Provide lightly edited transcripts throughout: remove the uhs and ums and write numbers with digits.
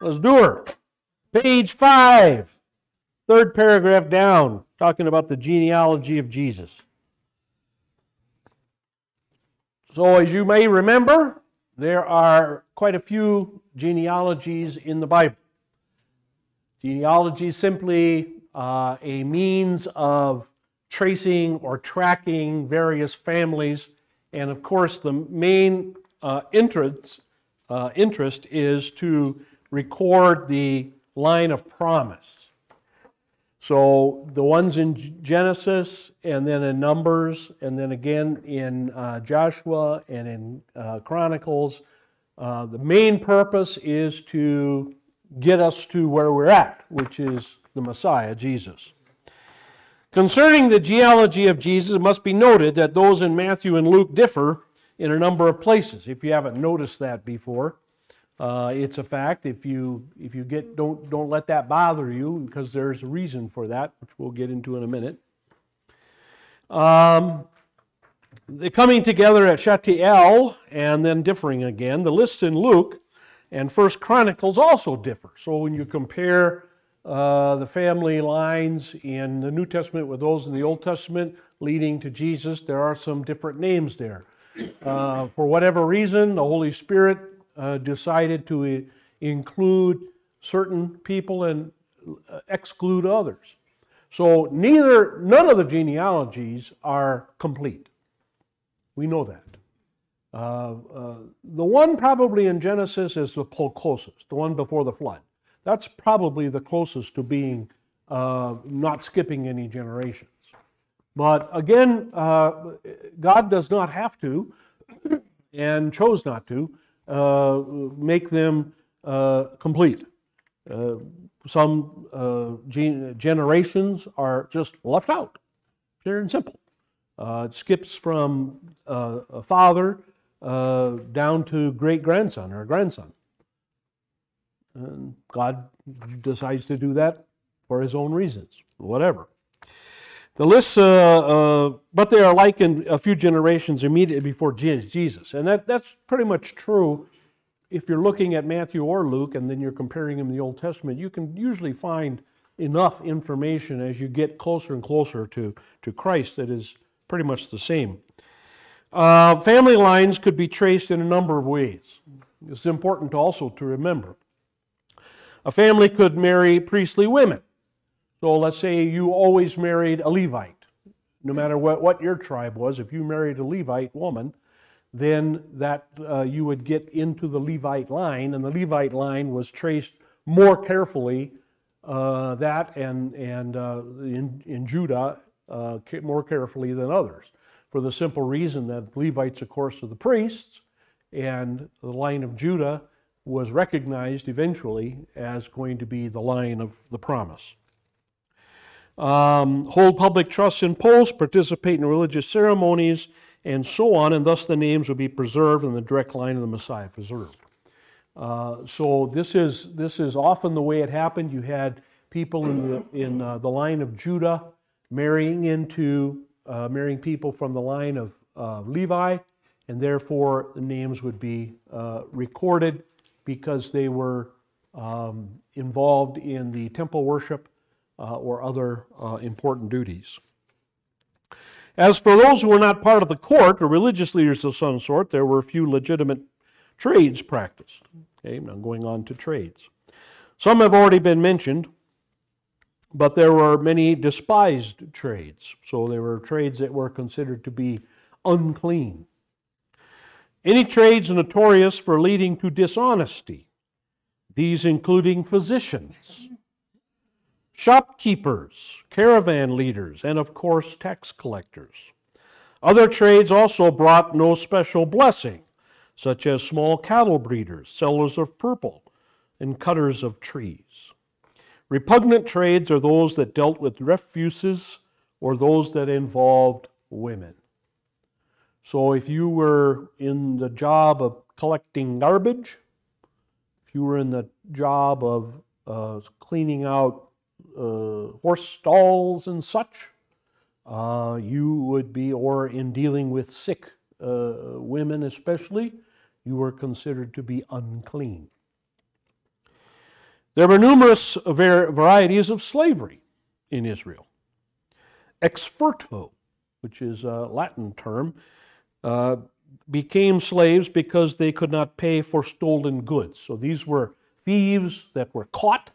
Let's do her. Page 5, third paragraph down, talking about the genealogy of Jesus. So as you may remember, there are quite a few genealogies in the Bible. Genealogy is simply a means of tracing or tracking various families, and of course the main interest is to record the line of promise. So the ones in Genesis, and then in Numbers, and then again in Joshua and in Chronicles, the main purpose is to get us to where we're at, which is the Messiah, Jesus. Concerning the genealogy of Jesus, it must be noted that those in Matthew and Luke differ in a number of places. If you haven't noticed that before, it's a fact. If you don't let that bother you, because there's a reason for that, which we'll get into in a minute. The coming together at Shatiel and then differing again. The lists in Luke and First Chronicles also differ. So when you compare the family lines in the New Testament with those in the Old Testament leading to Jesus, there are some different names there. For whatever reason, the Holy Spirit decided to include certain people and exclude others. So none of the genealogies are complete. We know that. The one probably in Genesis is the closest, the one before the flood. That's probably the closest to being not skipping any generations. But again, God does not have to, and chose not to, make them complete. Some generations are just left out, pure and simple. It skips from a father down to great-grandson or grandson. And God decides to do that for his own reasons, whatever. The lists, but they are like in a few generations immediately before Jesus. And that's pretty much true if you're looking at Matthew or Luke and then you're comparing them in the Old Testament. You can usually find enough information as you get closer and closer to Christ that is pretty much the same. Family lines could be traced in a number of ways. It's important also to remember. A family could marry priestly women. So let's say you always married a Levite. No matter what your tribe was, if you married a Levite woman, then that you would get into the Levite line, and the Levite line was traced more carefully, that and in Judah more carefully than others, for the simple reason that Levites, of course, are the priests, and the line of Judah was recognized eventually as going to be the line of the promise. Hold public trusts in posts, participate in religious ceremonies, and so on, and thus the names would be preserved and the direct line of the Messiah preserved. So this is often the way it happened. You had people in the line of Judah marrying people from the line of Levi, and therefore the names would be recorded because they were involved in the temple worship or other important duties. As for those who were not part of the court or religious leaders of some sort, there were a few legitimate trades practiced. Okay, now going on to trades. Some have already been mentioned, but there were many despised trades. So there were trades that were considered to be unclean. Any trades notorious for leading to dishonesty, these including physicians, shopkeepers, caravan leaders, and of course tax collectors. Other trades also brought no special blessing, such as small cattle breeders, sellers of purple, and cutters of trees. Repugnant trades are those that dealt with refuses or those that involved women. So if you were in the job of collecting garbage, if you were in the job of cleaning out horse stalls and such, you would be, or in dealing with sick women especially, you were considered to be unclean. There were numerous varieties of slavery in Israel. Exferto, which is a Latin term, became slaves because they could not pay for stolen goods. So these were thieves that were caught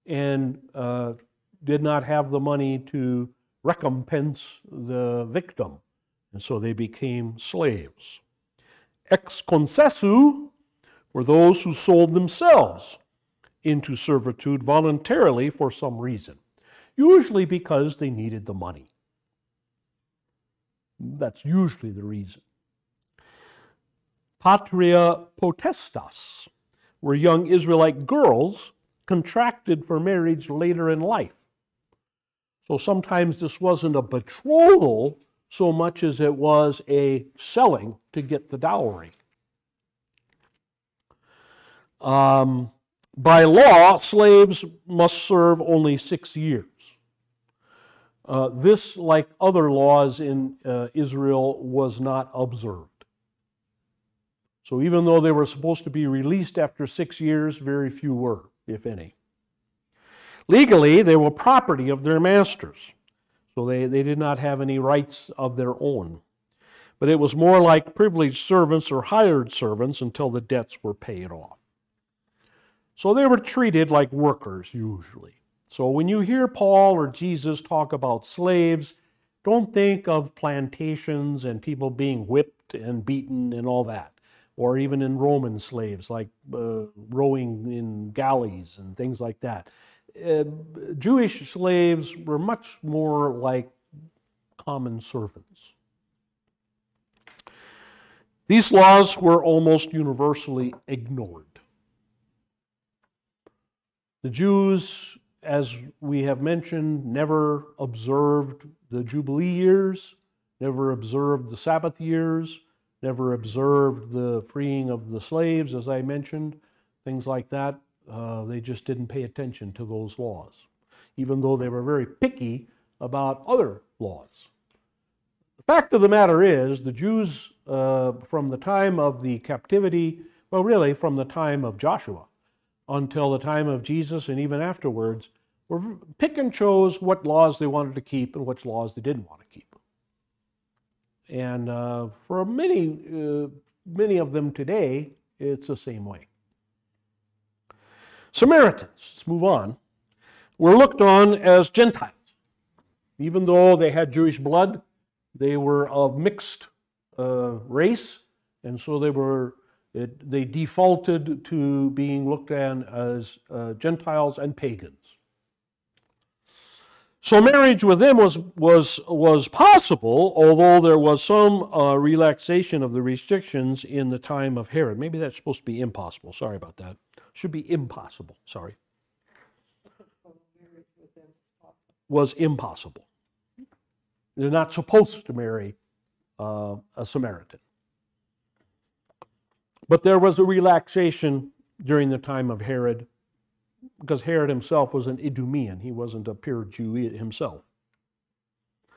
and did not have the money to recompense the victim, and so they became slaves. Ex concessu were those who sold themselves into servitude voluntarily for some reason, usually because they needed the money. That's usually the reason. Patria potestas were young Israelite girls contracted for marriage later in life. So sometimes this wasn't a betrothal so much as it was a selling to get the dowry. By law, slaves must serve only 6 years. This, like other laws in Israel, was not observed. So even though they were supposed to be released after 6 years, very few were, if any. Legally, they were property of their masters, so they did not have any rights of their own. But it was more like privileged servants or hired servants until the debts were paid off. So they were treated like workers, usually. So when you hear Paul or Jesus talk about slaves, don't think of plantations and people being whipped and beaten and all that, or even in Roman slaves, like rowing in galleys and things like that. Jewish slaves were much more like common servants. These laws were almost universally ignored. The Jews, as we have mentioned, never observed the Jubilee years, never observed the Sabbath years, never observed the freeing of the slaves, as I mentioned, things like that. They just didn't pay attention to those laws, even though they were very picky about other laws. The fact of the matter is, the Jews, from the time of the captivity, well, really from the time of Joshua until the time of Jesus and even afterwards, were pick and chose what laws they wanted to keep and which laws they didn't want to keep. And for many of them today, it's the same way. Samaritans, let's move on, were looked on as Gentiles. Even though they had Jewish blood, they were of mixed race, and so they defaulted to being looked at as Gentiles and pagans. So marriage with them was possible, although there was some relaxation of the restrictions in the time of Herod. Maybe that's supposed to be impossible. Sorry about that. Should be impossible. Sorry. Was impossible. They're not supposed to marry a Samaritan. But there was a relaxation during the time of Herod, because Herod himself was an Idumean. He wasn't a pure Jew himself.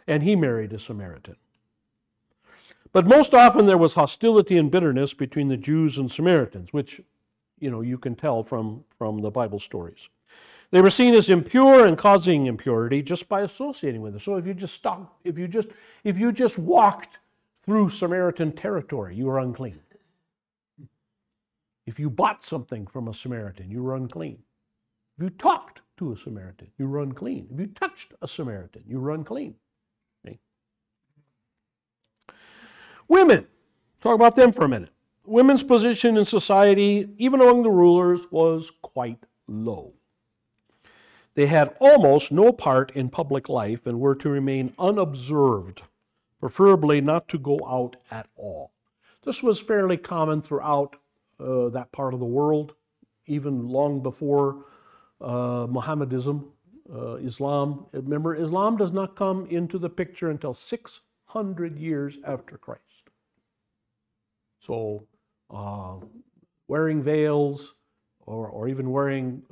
And he married a Samaritan. But most often there was hostility and bitterness between the Jews and Samaritans, which, you can tell from the Bible stories. They were seen as impure and causing impurity just by associating with them. So if you just walked through Samaritan territory, you were unclean. If you bought something from a Samaritan, you were unclean. If you talked to a Samaritan, you were unclean. If you touched a Samaritan, you were unclean. Okay. Women, talk about them for a minute. Women's position in society, even among the rulers, was quite low. They had almost no part in public life and were to remain unobserved, preferably not to go out at all. This was fairly common throughout that part of the world, even long before Mohammedanism, Islam. Remember, Islam does not come into the picture until 600 years after Christ. So wearing veils or even wearing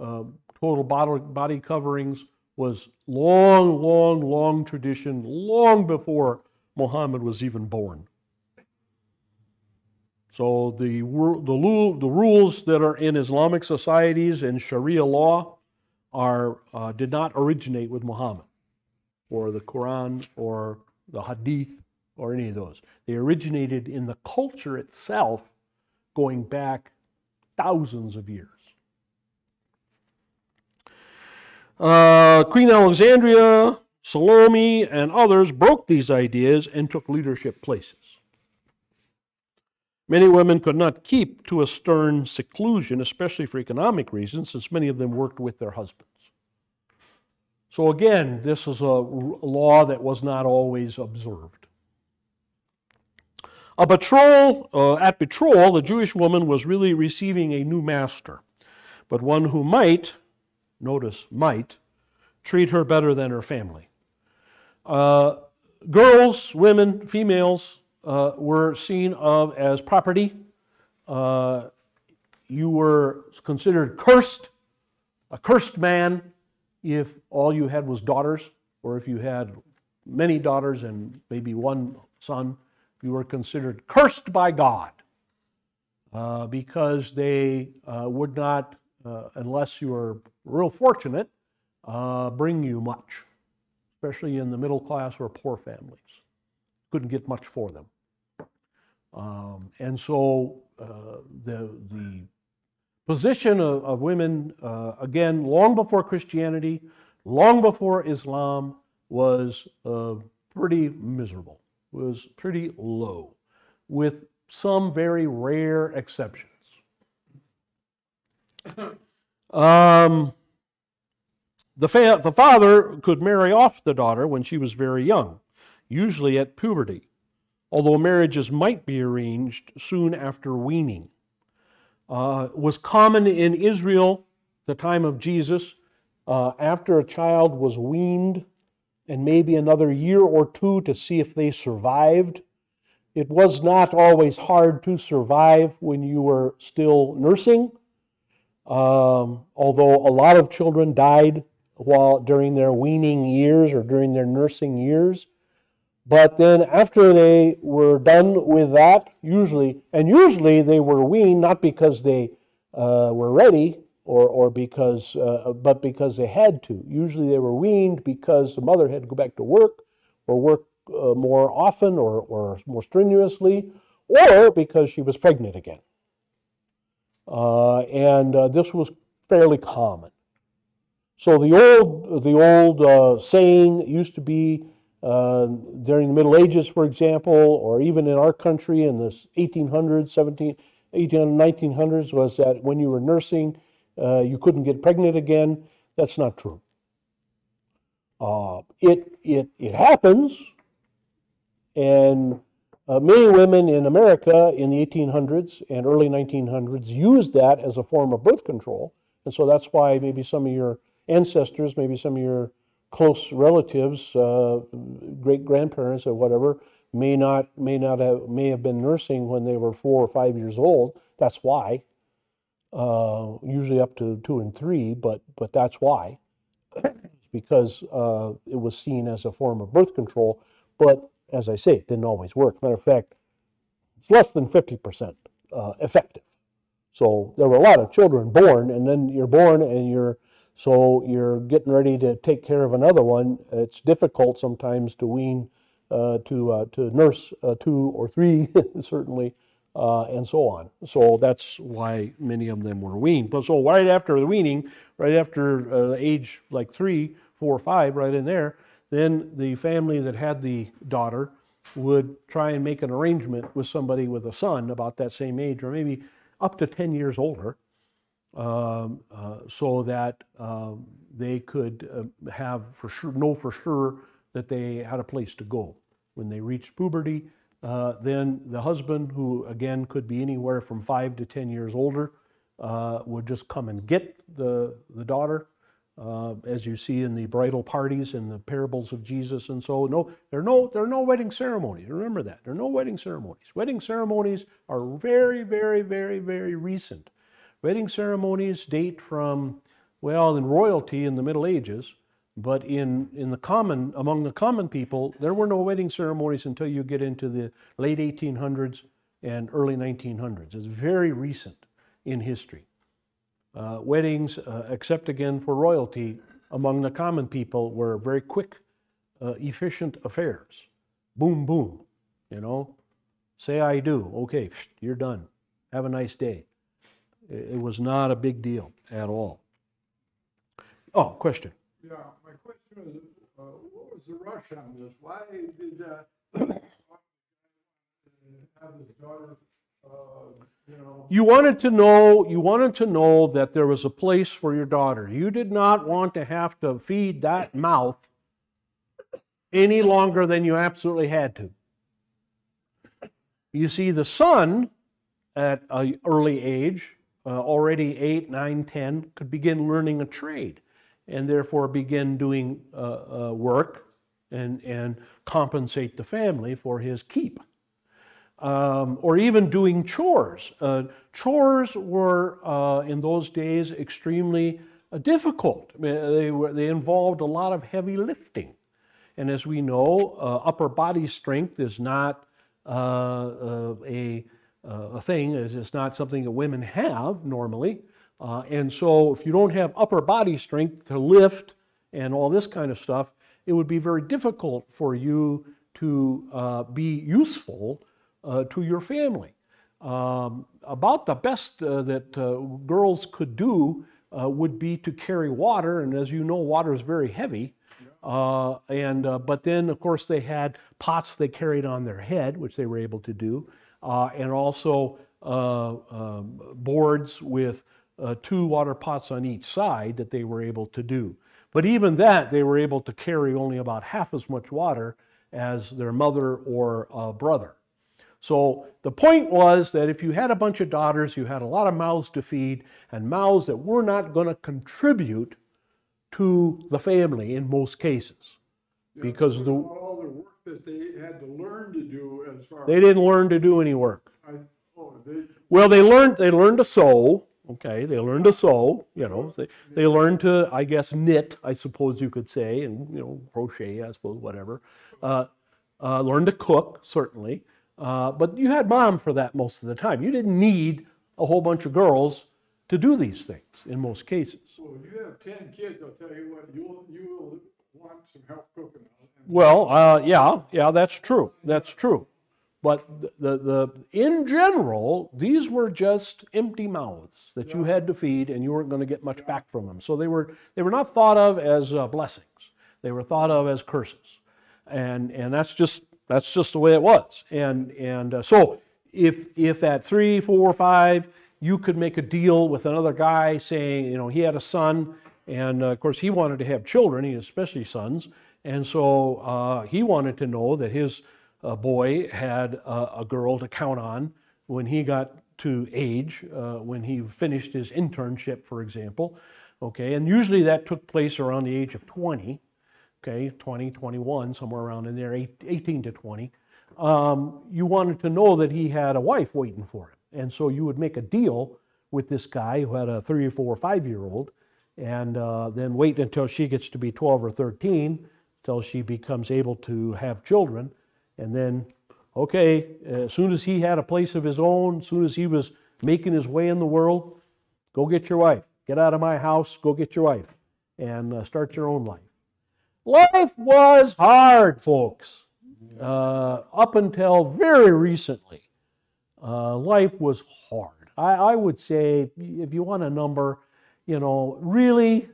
total body coverings was long tradition, long before Muhammad was even born. So the rules that are in Islamic societies and Sharia law did not originate with Muhammad or the Quran or the Hadith or any of those. They originated in the culture itself going back thousands of years. Queen Alexandria, Salome, and others broke these ideas and took leadership places. Many women could not keep to a stern seclusion, especially for economic reasons, since many of them worked with their husbands. So again, this is a law that was not always observed. At betrothal, the Jewish woman was really receiving a new master, but one who might, notice might, treat her better than her family. Girls, women, females were seen of as property. You were considered cursed, a cursed man, if all you had was daughters, or if you had many daughters and maybe one son. You were considered cursed by God because they would not, unless you were real fortunate, bring you much, especially in the middle class or poor families. Couldn't get much for them. And so the position of women, again, long before Christianity, long before Islam, was pretty miserable, was pretty low, with some very rare exceptions. The father could marry off the daughter when she was very young, usually at puberty, although marriages might be arranged soon after weaning. Was common in Israel the time of Jesus. After a child was weaned, and maybe another year or two to see if they survived. It was not always hard to survive when you were still nursing, although a lot of children died during their weaning years or during their nursing years. But then after they were done with that, usually they were weaned not because they were ready or because, but because they had to. Usually they were weaned because the mother had to go back to work or work more often or more strenuously, or because she was pregnant again. And this was fairly common. So the old saying used to be during the Middle Ages, for example, or even in our country in the 1800s, 1900s, was that when you were nursing, you couldn't get pregnant again. That's not true. It happens, and many women in America in the 1800s and early 1900s used that as a form of birth control, and so that's why maybe some of your ancestors, maybe some of your close relatives, great-grandparents or whatever, may have been nursing when they were 4 or 5 years old. That's why. Usually up to 2 and 3, but that's why. Because it was seen as a form of birth control. But as I say, it didn't always work. Matter of fact, it's less than 50% effective. So there were a lot of children born, and then you're born and you're getting ready to take care of another one. It's difficult sometimes to wean, to nurse 2 or 3, certainly, and so on. So that's why many of them were weaned. But so right after the weaning, right after age like 3, 4, 5, right in there, then the family that had the daughter would try and make an arrangement with somebody with a son about that same age, or maybe up to 10 years older, so that they could know for sure that they had a place to go. When they reached puberty, then the husband, who again could be anywhere from 5 to 10 years older, would just come and get the daughter, as you see in the bridal parties and the parables of Jesus. And so there are no wedding ceremonies. Remember that. There are no wedding ceremonies. Wedding ceremonies are very, very, very, very recent. Wedding ceremonies date from, well, in royalty in the Middle Ages, but among the common people, there were no wedding ceremonies until you get into the late 1800s, and early 1900s. It's very recent in history. Weddings, except again for royalty, among the common people were very quick, efficient affairs. Boom, boom, you know. Say I do, okay, you're done. Have a nice day. It was not a big deal at all. Oh, question. Yeah, my question is, what was the rush on this? Why did have his daughter, you know? You wanted to know that there was a place for your daughter. You did not want to have to feed that mouth any longer than you absolutely had to. You see, the son at an early age, already 8, 9, 10, could begin learning a trade and therefore begin doing work and compensate the family for his keep. Or even doing chores. Chores were, in those days, extremely difficult. They involved a lot of heavy lifting. And as we know, upper body strength is not a thing. It's not something that women have normally. And so if you don't have upper body strength to lift and all this kind of stuff, it would be very difficult for you to be useful to your family. About the best that girls could do would be to carry water, and as you know, water is very heavy. But then, of course, they had pots they carried on their head, which they were able to do, and also boards with 2 water pots on each side that they were able to do. But even that, they were able to carry only about half as much water as their mother or brother. So the point was that if you had a bunch of daughters, you had a lot of mouths to feed, and mouths that were not going to contribute to the family in most cases. Yeah, because all the work that they had to learn to do as far they didn't learn to do any work. Well, they learned to sew. Okay, they learned to sew. You know, they learned to, I guess, knit. I suppose you could say, and crochet. I suppose whatever. Learn to cook, certainly. But you had mom for that most of the time. You didn't need a whole bunch of girls to do these things in most cases. Well, if you have 10 kids, I'll tell you what, you'll want some help cooking. Well, yeah, that's true. That's true. But in general, these were just empty mouths that you had to feed, and you weren't going to get much back from them. So they were not thought of as blessings. They were thought of as curses, and that's just the way it was. And so if at 3, 4, 5 you could make a deal with another guy saying, he had a son, and of course he wanted to have children, especially sons, and so he wanted to know that his boy had a girl to count on when he got to age, when he finished his internship, for example. Okay, and usually that took place around the age of 20. Okay, 20, 21, somewhere around in there, 18 to 20. You wanted to know that he had a wife waiting for him. And so you would make a deal with this guy who had a 3 or 4 or 5-year-old, and then wait until she gets to be 12 or 13, till she becomes able to have children. And then, okay, as soon as he had a place of his own, as soon as he was making his way in the world, go get your wife. Get out of my house, go get your wife, and start your own life. Life was hard, folks. Up until very recently, life was hard. I would say, if you want a number, really,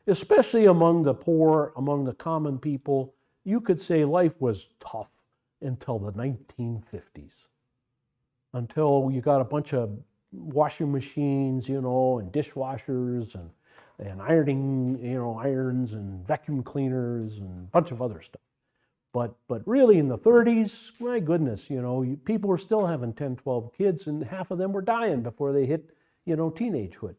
especially among the poor, among the common people, you could say life was tough until the 1950s. Until you got a bunch of washing machines, and dishwashers and ironing, irons and vacuum cleaners and a bunch of other stuff. But really in the 30s, my goodness, people were still having 10, 12 kids, and half of them were dying before they hit, teenagehood.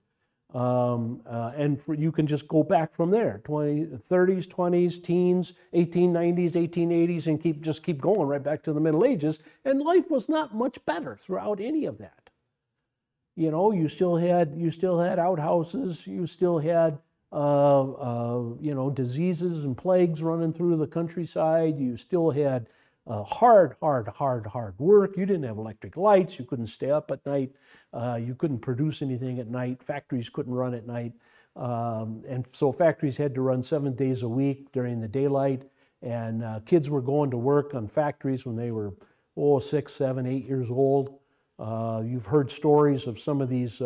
And you can just go back from there, 30s, 20s, teens, 1890s, 1880s, and keep going right back to the Middle Ages. And life was not much better throughout any of that. You still had outhouses, you still had diseases and plagues running through the countryside. You still had hard work. You didn't have electric lights. You couldn't stay up at night. You couldn't produce anything at night. Factories couldn't run at night. And so factories had to run 7 days a week during the daylight. And kids were going to work on factories when they were, 6, 7, 8 years old. You've heard stories of some of these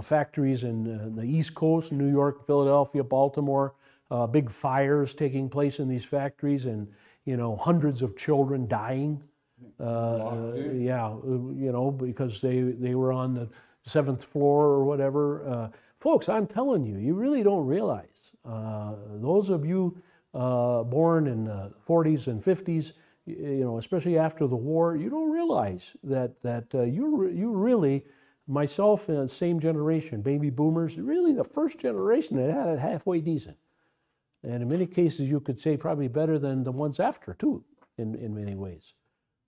factories in the East Coast, New York, Philadelphia, Baltimore, big fires taking place in these factories, and hundreds of children dying. Because they were on the 7th floor or whatever. Folks, I'm telling you, you really don't realize. Those of you born in the 40s and 50s, especially after the war, you don't realize that you really, myself and same generation, baby boomers, really the first generation that had it halfway decent. And in many cases, you could say probably better than the ones after, too, in many ways.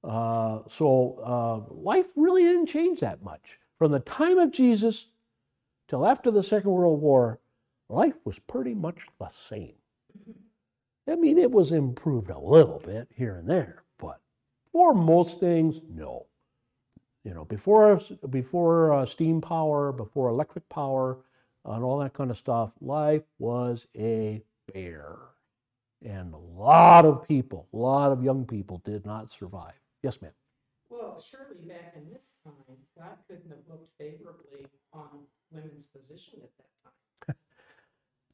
So life really didn't change that much. From the time of Jesus till after the Second World War, life was pretty much the same. I mean, it was improved a little bit here and there, but for most things, no. Before steam power, before electric power, and all that kind of stuff, life was a bear. And a lot of young people did not survive. Yes, ma'am. Well, surely back in this time, God couldn't have looked favorably on women's position at that time.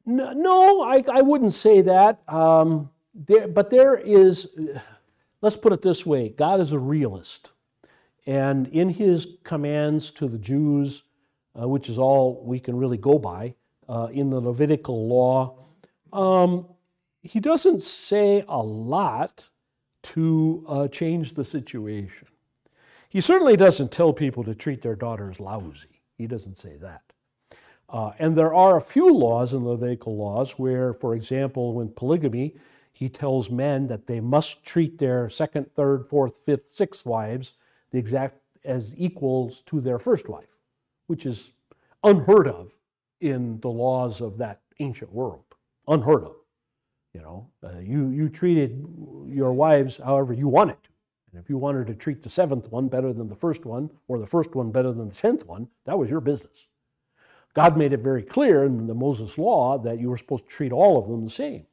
No, I wouldn't say that. But there is, let's put it this way, God is a realist. And in his commands to the Jews, which is all we can really go by, in the Levitical law, he doesn't say a lot to change the situation. He certainly doesn't tell people to treat their daughters lousy. He doesn't say that. And there are a few laws in Levitical laws where, for example, when polygamy, he tells men that they must treat their second, third, fourth, fifth, sixth wives the exact as equals to their first wife, which is unheard of in the laws of that ancient world. Unheard of. You treated your wives however you wanted to. And if you wanted to treat the 7th one better than the first one, or the first one better than the 10th one, that was your business. God made it very clear in the Moses Law that you were supposed to treat all of them the same.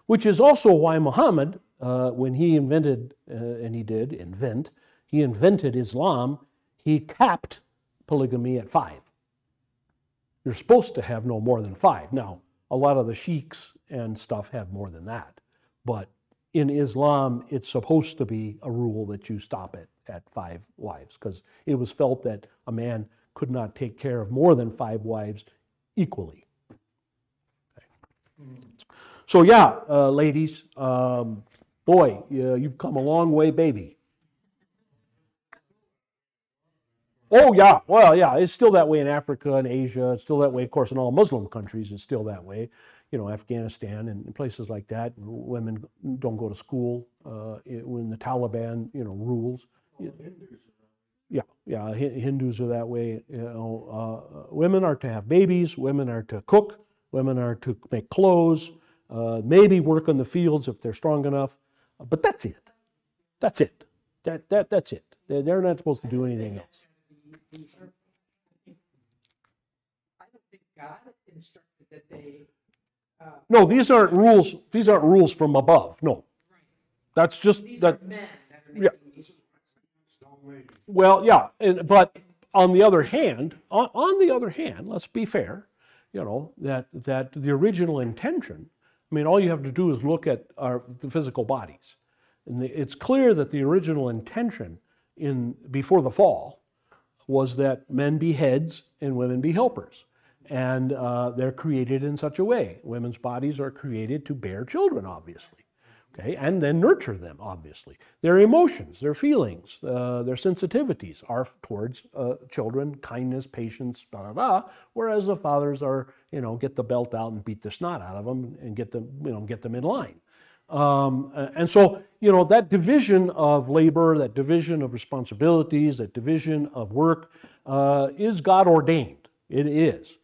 Which is also why Muhammad, when he invented, and he did invent, he invented Islam, he capped polygamy at 5. You're supposed to have no more than 5. Now, a lot of the sheiks and stuff have more than that. But in Islam, it's supposed to be a rule that you stop at 5 wives, because it was felt that a man could not take care of more than 5 wives equally. Okay. So yeah, ladies, boy, you've come a long way, baby. Oh yeah, well yeah, it's still that way in Africa and Asia. It's still that way, of course, in all Muslim countries. It's still that way. Afghanistan and places like that. Women don't go to school when the Taliban, rules. Yeah, Hindus are that way. Women are to have babies. Women are to cook. Women are to make clothes. Maybe work on the fields if they're strong enough. But that's it. That's it. That's it. They're not supposed to do anything else. I don't think God instructed that they. No, these aren't rules. These aren't rules from above. No, that's just These that. are men that are Yeah. Well, yeah, but on the other hand, let's be fair. That the original intention. I mean, all you have to do is look at the physical bodies, and it's clear that the original intention before the fall was that men be heads and women be helpers. And they're created in such a way. Women's bodies are created to bear children, obviously, okay, and then nurture them, obviously. Their emotions, their feelings, their sensitivities are towards children, kindness, patience, whereas the fathers are, get the belt out and beat the snot out of them and get them in line. And so, that division of labor, that division of responsibilities, that division of work is God ordained. It is.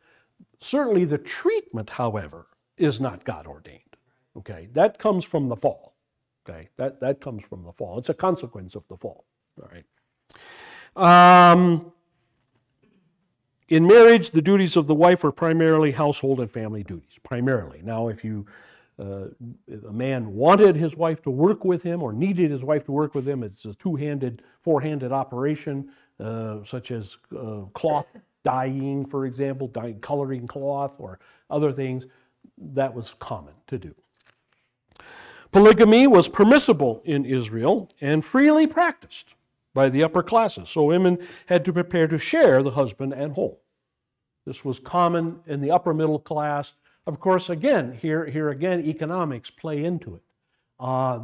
Certainly the treatment, however, is not God ordained. Okay, that comes from the fall. Okay, that comes from the fall. It's a consequence of the fall. All right. In marriage, the duties of the wife are primarily household and family duties. Primarily. Now, if a man wanted his wife to work with him or needed his wife to work with him, it's a two-handed, four-handed operation, such as cloth dyeing, for example, coloring cloth or other things. That was common to do. Polygamy was permissible in Israel and freely practiced by the upper classes. So women had to prepare to share the husband and home. This was common in the upper middle class. Of course, again, here again, economics play into it.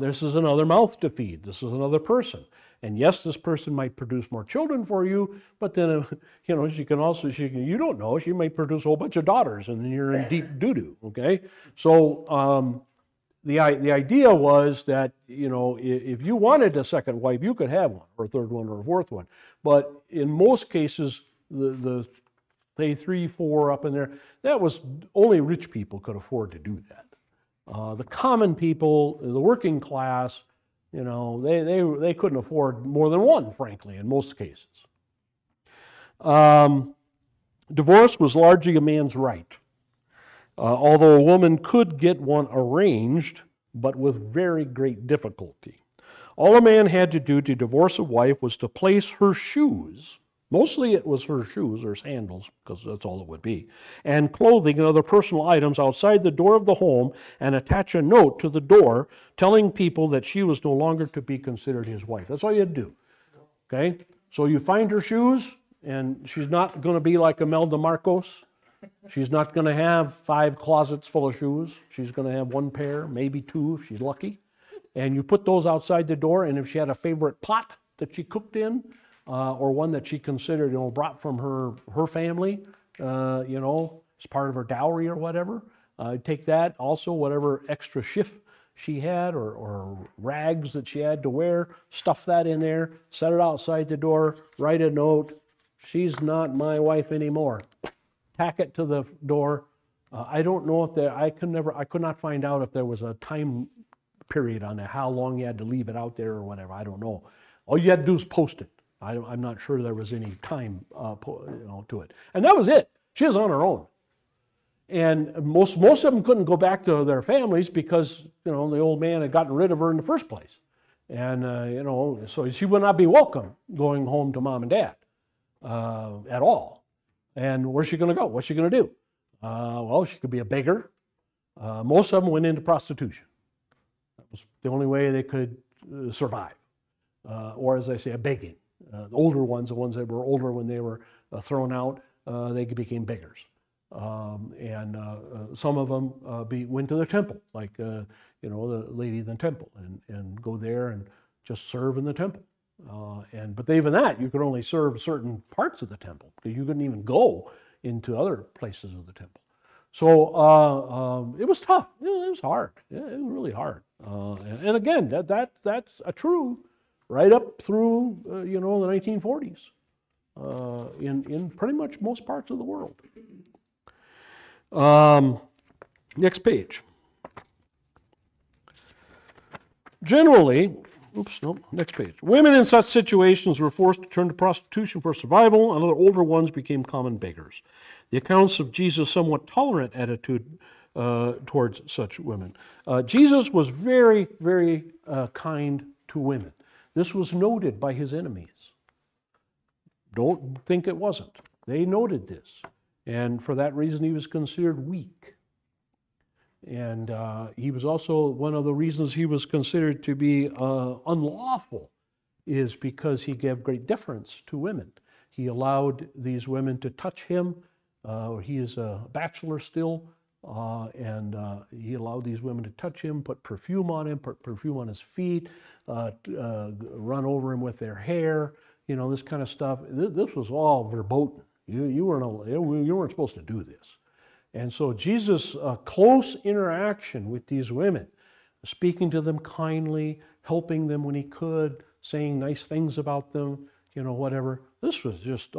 This is another mouth to feed. This is another person. And yes, this person might produce more children for you, but then, she can also, you don't know, she might produce a whole bunch of daughters, and then you're in deep doo-doo, okay? So the idea was that, if you wanted a second wife, you could have one, or a third one, or a fourth one. But in most cases, the say 3, 4 up in there, that was only rich people could afford to do that. The common people, the working class, they couldn't afford more than one, frankly, in most cases. Divorce was largely a man's right, although a woman could get one arranged, but with very great difficulty. All a man had to do to divorce a wife was to place her shoes, mostly it was her shoes or sandals, because that's all it would be, and clothing and other personal items outside the door of the home and attach a note to the door telling people that she was no longer to be considered his wife. That's all you had to do. Okay? So you find her shoes, and she's not going to be like Imelda Marcos. She's not going to have 5 closets full of shoes. She's going to have 1 pair, maybe 2 if she's lucky. And you put those outside the door, and if she had a favorite pot that she cooked in, or one that she considered, brought from her family, as part of her dowry or whatever, take that, also whatever extra shift she had or rags that she had to wear, stuff that in there, set it outside the door, write a note, she's not my wife anymore. Tack it to the door. I don't know if I could not find out if there was a time period on it, how long you had to leave it out there or whatever. I don't know. All you had to do is post it. I'm not sure there was any time to it. And that was it. She was on her own. And most of them couldn't go back to their families because, the old man had gotten rid of her in the first place. And, so she would not be welcome going home to mom and dad at all. And where's she going to go? What's she going to do? Well, she could be a beggar. Most of them went into prostitution. That was the only way they could survive. Or, as I say, a begging. The older ones, the ones that were older when they were thrown out, they became beggars. And some of them went to the temple, like the lady in the temple, and go there and just serve in the temple. But even that, you could only serve certain parts of the temple because you couldn't even go into other places of the temple. So it was tough. It was hard. It was really hard. And again, that's a true right up through the 1940s in pretty much most parts of the world. Next page. Generally, next page. Women in such situations were forced to turn to prostitution for survival, and other older ones became common beggars. The accounts of Jesus' somewhat tolerant attitude towards such women. Jesus was very, very kind to women. This was noted by his enemies. Don't think it wasn't. They noted this. And for that reason, he was considered weak. And he was also, one of the reasons he was considered to be unlawful is because he gave great deference to women. He allowed these women to touch him. He is a bachelor still, and he allowed these women to touch him, put perfume on him, put perfume on his feet, run over him with their hair, this kind of stuff. This was all verboten. You weren't supposed to do this. And so Jesus' close interaction with these women, speaking to them kindly, helping them when he could, saying nice things about them, whatever. This was just,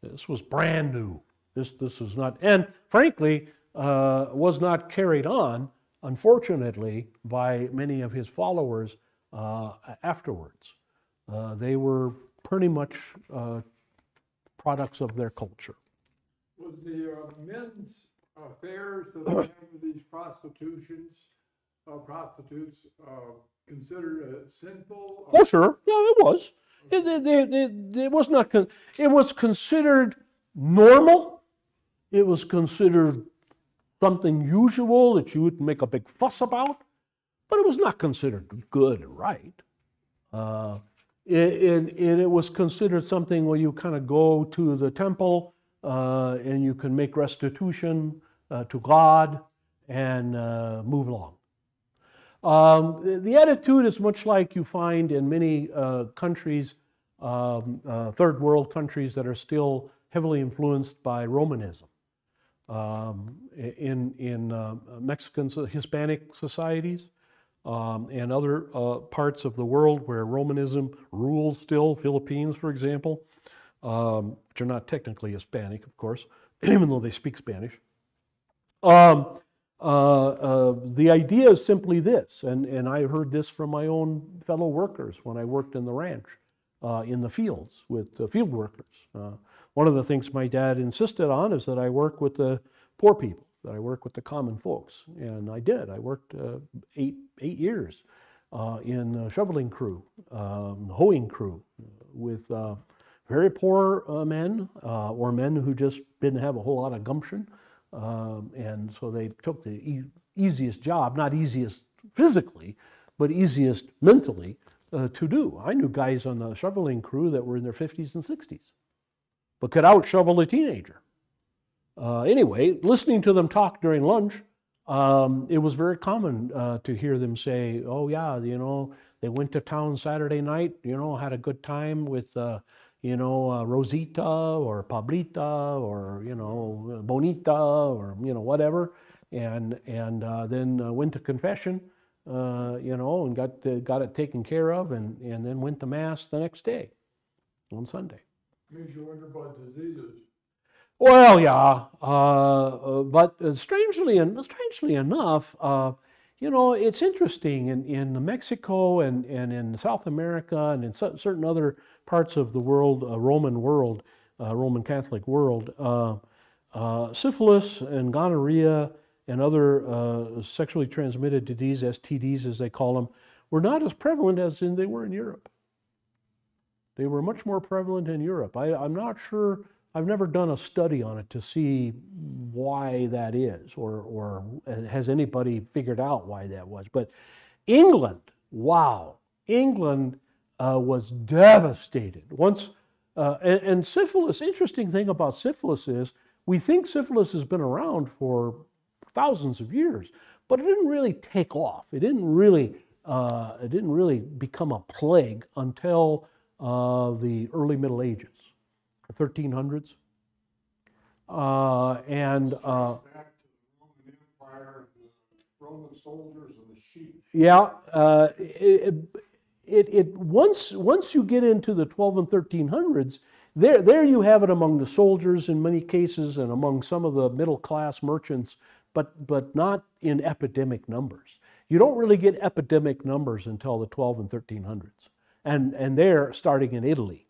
this was brand new. This was not, and frankly, was not carried on unfortunately, by many of his followers afterwards. They were pretty much products of their culture. Was the men's affairs that they have with these prostitutes considered sinful? Oh, sure. Yeah, it was. It was not. It was considered normal. It was considered something usual that you wouldn't make a big fuss about, but it was not considered good or right. It was considered something where you kind of go to the temple and you can make restitution to God and move along. The attitude is much like you find in many countries, third world countries that are still heavily influenced by Romanism. In Mexican, Hispanic societies and other parts of the world where Romanism rules still, Philippines, for example, which are not technically Hispanic, of course, even though they speak Spanish. The idea is simply this, and I heard this from my own fellow workers when I worked in the ranch, in the fields with the field workers. One of the things my dad insisted on is that I work with the poor people, that I work with the common folks, and I did. I worked 8 years in the shoveling crew, hoeing crew, with very poor men, or men who just didn't have a whole lot of gumption. And so they took the easiest job, not easiest physically, but easiest mentally to do. I knew guys on the shoveling crew that were in their 50s and 60s, but could out-shovel a teenager. Anyway, listening to them talk during lunch, it was very common to hear them say, oh yeah, they went to town Saturday night, had a good time with Rosita or Pablita or, Bonita or, whatever, and then went to confession, and got it taken care of, and then went to Mass the next day on Sunday. Means you wonder about diseases. Well, yeah, but strangely enough, it's interesting in Mexico and in South America and in certain other parts of the world, Roman Catholic world, syphilis and gonorrhea and other sexually transmitted diseases, STDs as they call them, were not as prevalent as they were in Europe. They were much more prevalent in Europe. I'm not sure. I've never done a study on it to see why that is, or has anybody figured out why that was. But England, wow, England was devastated. Once, and syphilis, interesting thing about syphilis is, we think syphilis has been around for thousands of years, but it didn't really take off. It didn't really become a plague until the early Middle Ages. 1300s, and back to the Roman Empire and the Roman soldiers and the sheep. Yeah, once you get into the 12 and 1300s, there you have it among the soldiers in many cases and among some of the middle class merchants, but not in epidemic numbers. You don't really get epidemic numbers until the 12 and 1300s, and they're starting in Italy.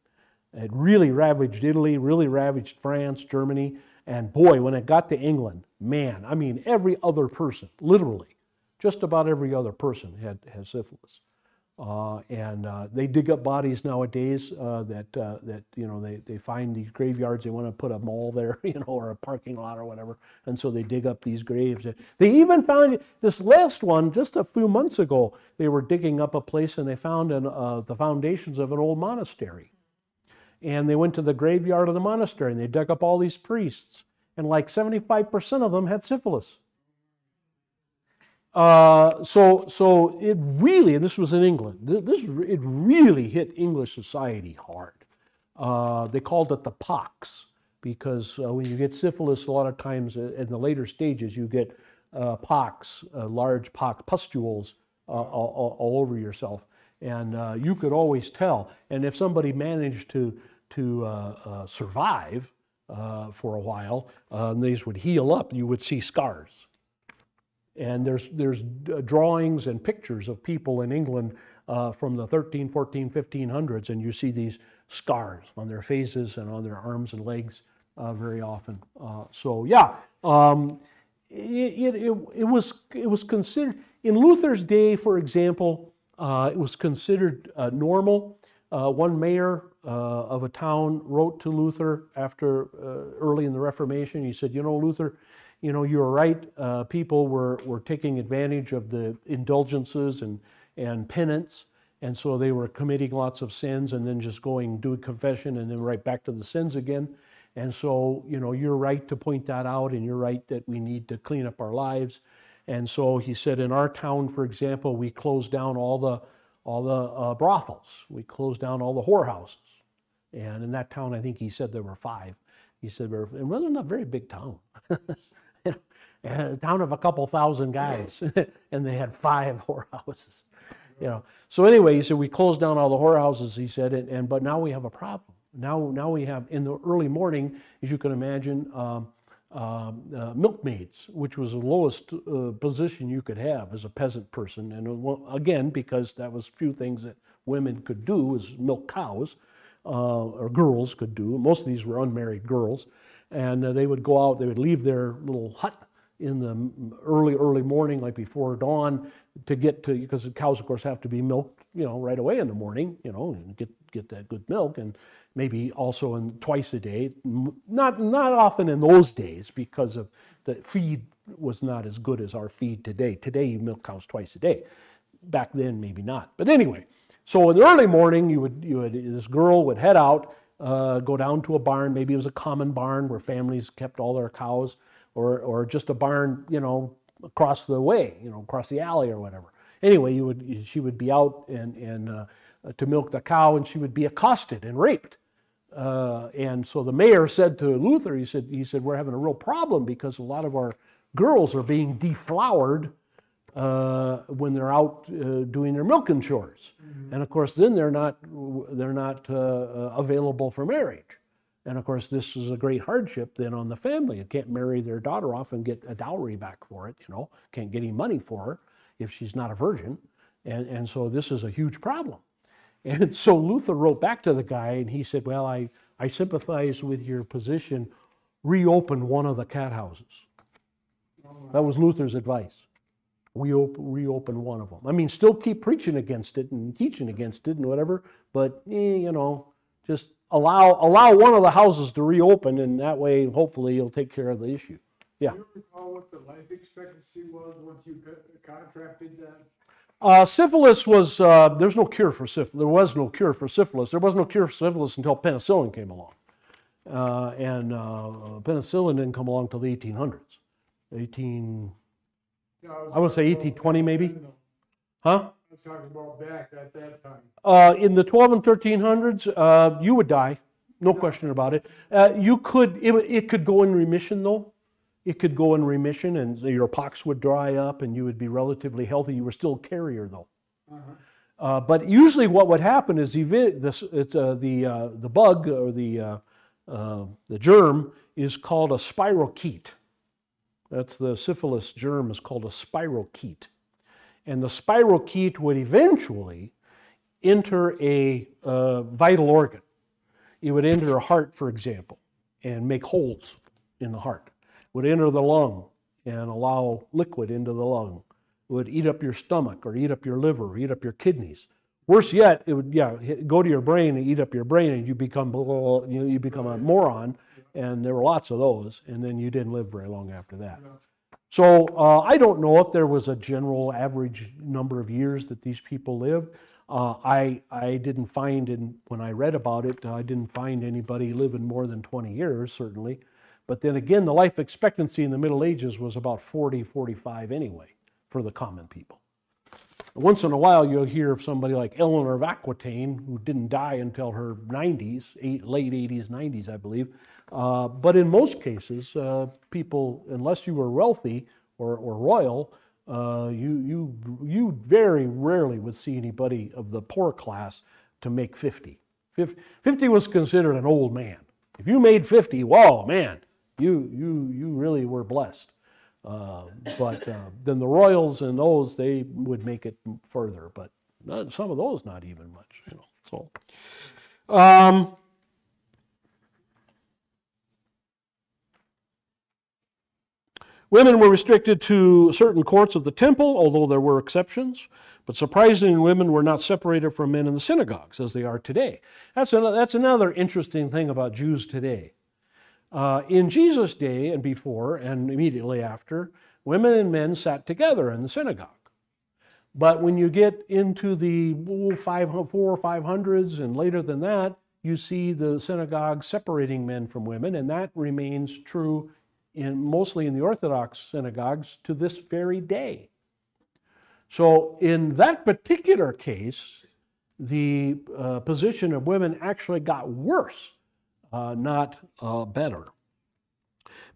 It really ravaged Italy, really ravaged France, Germany, and boy, when it got to England, man, I mean, every other person, literally, just about every other person had syphilis. And they dig up bodies nowadays they find these graveyards. They want to put a mall there, or a parking lot or whatever, and so they dig up these graves. They even found this last one just a few months ago. They were digging up a place and they found the foundations of an old monastery. And they went to the graveyard of the monastery and they dug up all these priests, and like 75% of them had syphilis. So it really, and this was in England, it really hit English society hard. They called it the pox, because when you get syphilis, a lot of times in the later stages, you get pox, large pox, pustules all over yourself. And you could always tell. And if somebody managed to survive for a while, these would heal up, you would see scars. And there's drawings and pictures of people in England from the 13, 14, 1500s, and you see these scars on their faces and on their arms and legs very often. So yeah, it was considered, in Luther's day, for example, it was considered normal. One mayor of a town wrote to Luther after early in the Reformation. He said, Luther, you were right. People were taking advantage of the indulgences and penance, and so they were committing lots of sins and then just doing confession and then right back to the sins again. And so, you're right to point that out, and you're right that we need to clean up our lives. And so he said, in our town, for example, we closed down all the brothels. We closed down all the whorehouses. And in that town, I think he said there were 5. He said, it wasn't a very big town. A town of a couple thousand guys, and they had 5 whorehouses. So anyway, he said, we closed down all the whorehouses, he said, but now we have a problem. Now we have, in the early morning, as you can imagine, milkmaids, which was the lowest position you could have as a peasant person. And again, because that was few things that women could do, was milk cows, or girls could do. Most of these were unmarried girls. And they would go out, they would leave their little hut in the early morning, like before dawn, because the cows, of course, have to be milked, right away in the morning, and get that good milk, and maybe also twice a day. Not often in those days, because of the feed was not as good as our feed today. Today you milk cows twice a day. Back then maybe not. But anyway, so in the early morning this girl would head out, go down to a barn. Maybe it was a common barn where families kept all their cows, or just a barn, across the way, across the alley or whatever. Anyway, she would be out and to milk the cow, and she would be accosted and raped. And so the mayor said to Luther, he said, we're having a real problem because a lot of our girls are being deflowered when they're out doing their milking chores. Mm-hmm. And of course, then they're not available for marriage. And of course, this is a great hardship then on the family. You can't marry their daughter off and get a dowry back for it, can't get any money for her if she's not a virgin. And so this is a huge problem. And so Luther wrote back to the guy, and he said, well, I sympathize with your position. Reopen one of the cat houses. That was Luther's advice. Reopen one of them. I mean, still keep preaching against it and teaching against it and whatever, but, just allow one of the houses to reopen, and that way, hopefully, you'll take care of the issue. Yeah. Do you recall what the life expectancy was once you contracted that? Syphilis was, there's no cure for syphilis. There was no cure for syphilis. There was no cure for syphilis until penicillin came along. And penicillin didn't come along until the 1800s. I would say 1820 maybe. Huh? I was talking about back at that time. In the 12 and 1300s, you would die. No question about it. It could go in remission though. It could go in remission, and your pox would dry up, and you would be relatively healthy. You were still a carrier, though. Uh-huh. But usually, what would happen is the bug or the germ is called a spirochete. That's the syphilis germ is called a spirochete, and the spirochete would eventually enter a vital organ. It would enter a heart, for example, and make holes in the heart. Would enter the lung and allow liquid into the lung. It would eat up your stomach, or eat up your liver, or eat up your kidneys. Worse yet, it would go to your brain and eat up your brain, and you become a moron. And there were lots of those, and then you didn't live very long after that. So I don't know if there was a general average number of years that these people lived. I didn't find, when I read about it, I didn't find anybody living more than 20 years, certainly. But then again, the life expectancy in the Middle Ages was about 40, 45 anyway for the common people. Once in a while, you'll hear of somebody like Eleanor of Aquitaine, who didn't die until her 90s, late 80s, 90s, I believe. But in most cases, people, unless you were wealthy or royal, you very rarely would see anybody of the poor class to make 50. 50 was considered an old man. If you made 50, whoa, man, you really were blessed. But then the royals and those, they would make it further, but some of those not even much, you know. So, women were restricted to certain courts of the temple, although there were exceptions. But surprisingly, women were not separated from men in the synagogues as they are today. That's another interesting thing about Jews today. In Jesus' day and before and immediately after, women and men sat together in the synagogue. But when you get into the 400s or 500s and later than that, you see the synagogue separating men from women, and that remains true mostly in the Orthodox synagogues to this very day. So in that particular case, the position of women actually got worse, not better.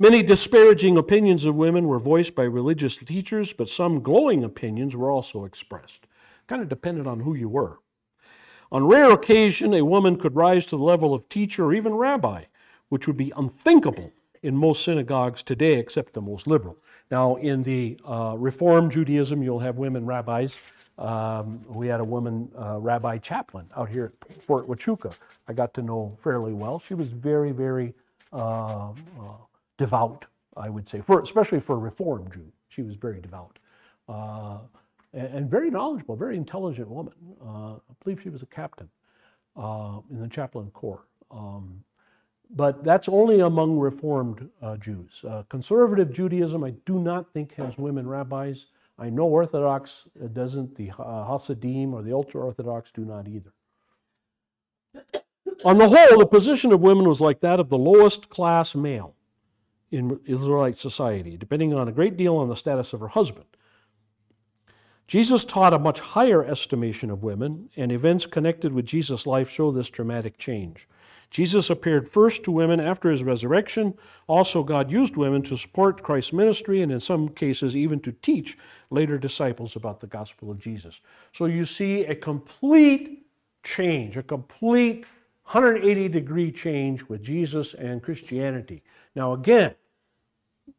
Many disparaging opinions of women were voiced by religious teachers, but some glowing opinions were also expressed. Kind of depended on who you were. On rare occasion, a woman could rise to the level of teacher or even rabbi, which would be unthinkable in most synagogues today, except the most liberal. Now, in the Reform Judaism, you'll have women rabbis. We had a woman rabbi chaplain out here at Fort Huachuca I got to know fairly well. She was very, very devout, I would say, especially for a Reform Jew. She was very devout and very knowledgeable, very intelligent woman. I believe she was a captain in the chaplain corps. But that's only among Reformed Jews. Conservative Judaism, I do not think has women rabbis. I know Orthodox doesn't. The Hasidim or the ultra-Orthodox do not either. On the whole, the position of women was like that of the lowest class male in Israelite society, depending on a great deal on the status of her husband. Jesus taught a much higher estimation of women, and events connected with Jesus' life show this dramatic change. Jesus appeared first to women after his resurrection. Also, God used women to support Christ's ministry and in some cases even to teach later disciples about the gospel of Jesus. So you see a complete change, a complete 180-degree change with Jesus and Christianity. Now again,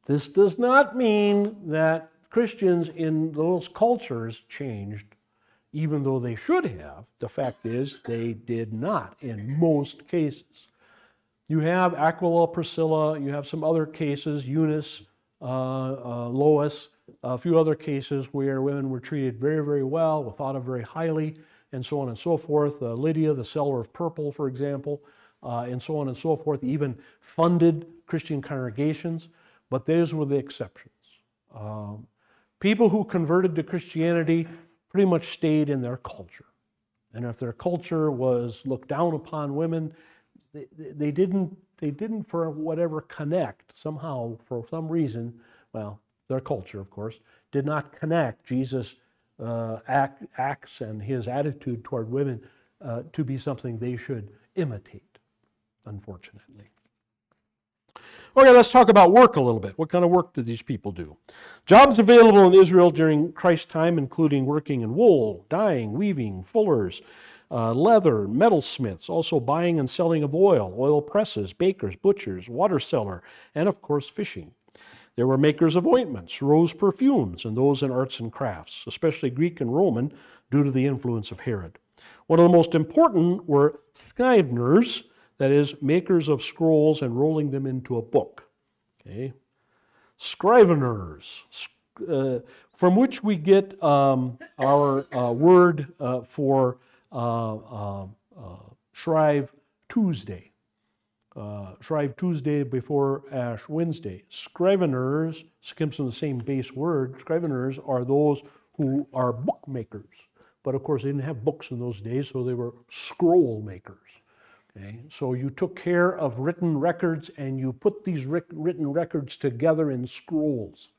this does not mean that Christians in those cultures changed, even though they should have. The fact is, they did not in most cases. You have Aquila, Priscilla, you have some other cases, Eunice, Lois, a few other cases where women were treated very, very well, were thought of very highly, and so on and so forth. Lydia, the seller of purple, for example, and so on and so forth, even funded Christian congregations, but those were the exceptions. People who converted to Christianity pretty much stayed in their culture. And if their culture was looked down upon women, they didn't for whatever connect, somehow, for some reason, well, their culture, of course, did not connect Jesus' acts and his attitude toward women to be something they should imitate, unfortunately. Okay, let's talk about work a little bit. What kind of work do these people do? Jobs available in Israel during Christ's time, including working in wool, dyeing, weaving, fullers, leather, metalsmiths, also buying and selling of oil presses, bakers, butchers, water seller, and of course fishing. There were makers of ointments, rose perfumes, and those in arts and crafts, especially Greek and Roman, due to the influence of Herod. One of the most important were scriveners, that is, makers of scrolls and rolling them into a book. Okay? Scriveners, from which we get our word for Shrive Tuesday. Shrive Tuesday before Ash Wednesday. Scriveners comes from the same base word. Scriveners are those who are bookmakers. But of course, they didn't have books in those days, so they were scroll makers. Okay? So you took care of written records and you put these written records together in scrolls.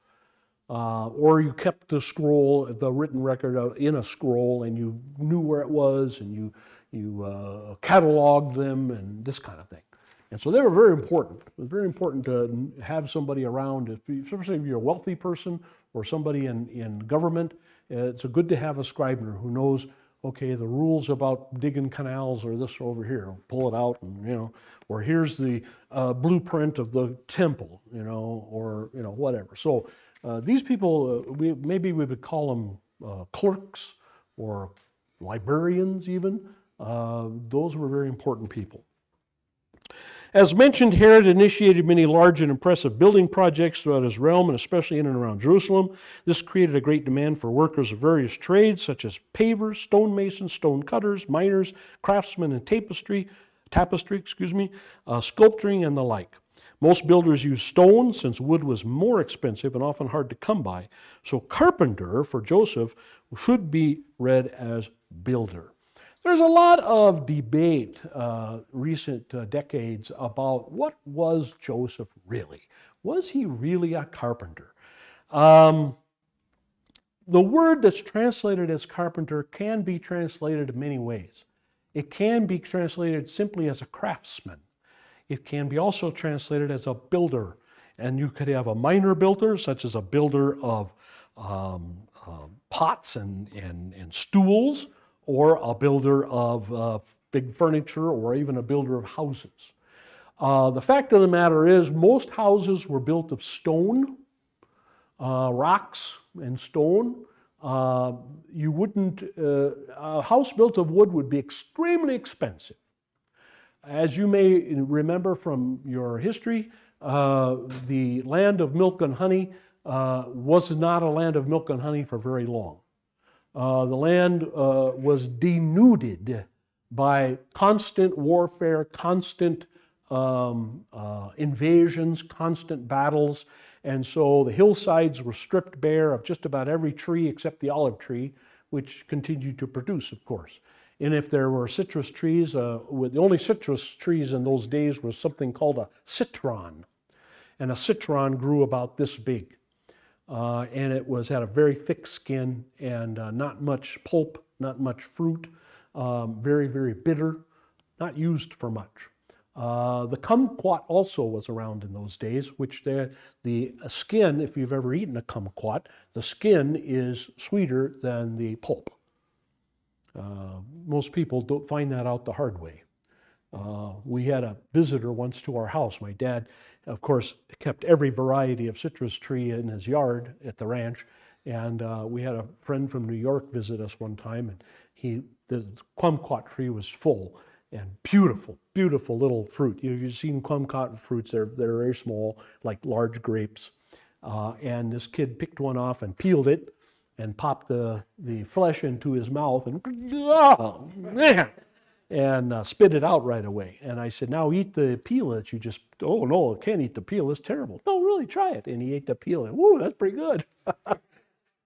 Or you kept the scroll, the written record in a scroll, and you knew where it was, and you cataloged them and this kind of thing. And so they were very important. It was very important to have somebody around, especially if you're a wealthy person or somebody in government. It's good to have a scrivener who knows, okay, the rules about digging canals are this over here. Pull it out, and or here's the blueprint of the temple, or whatever. So These people, maybe we would call them clerks or librarians even. Those were very important people. As mentioned, Herod initiated many large and impressive building projects throughout his realm, and especially in and around Jerusalem. This created a great demand for workers of various trades, such as pavers, stonemasons, stone cutters, miners, craftsmen in tapestry, sculpturing, and the like. Most builders used stone, since wood was more expensive and often hard to come by. So carpenter, for Joseph, should be read as builder. There's a lot of debate recent decades about what was Joseph really? Was he really a carpenter? The word that's translated as carpenter can be translated in many ways. It can be translated simply as a craftsman. It can be also translated as a builder. And you could have a minor builder, such as a builder of pots and stools, or a builder of big furniture, or even a builder of houses. The fact of the matter is, most houses were built of stone, rocks and stone. You wouldn't, a house built of wood would be extremely expensive. As you may remember from your history, the land of milk and honey was not a land of milk and honey for very long. The land was denuded by constant warfare, constant invasions, constant battles, and so the hillsides were stripped bare of just about every tree except the olive tree, which continued to produce, of course. And if there were citrus trees, the only citrus trees in those days was something called a citron, and a citron grew about this big. And it had a very thick skin and not much pulp, not much fruit, very, very bitter, not used for much. The kumquat also was around in those days, which the skin, if you've ever eaten a kumquat, the skin is sweeter than the pulp. Most people don't find that out the hard way. We had a visitor once to our house. My dad, of course, kept every variety of citrus tree in his yard at the ranch, and we had a friend from New York visit us one time, and the kumquat tree was full and beautiful, beautiful little fruit. You've seen kumquat fruits; they're very small, like large grapes. And this kid picked one off and peeled it, and popped the flesh into his mouth, and spit it out right away. And I said, now eat the peel that you just, oh no, I can't eat the peel, it's terrible. No, really, try it. And he ate the peel, and woo, that's pretty good.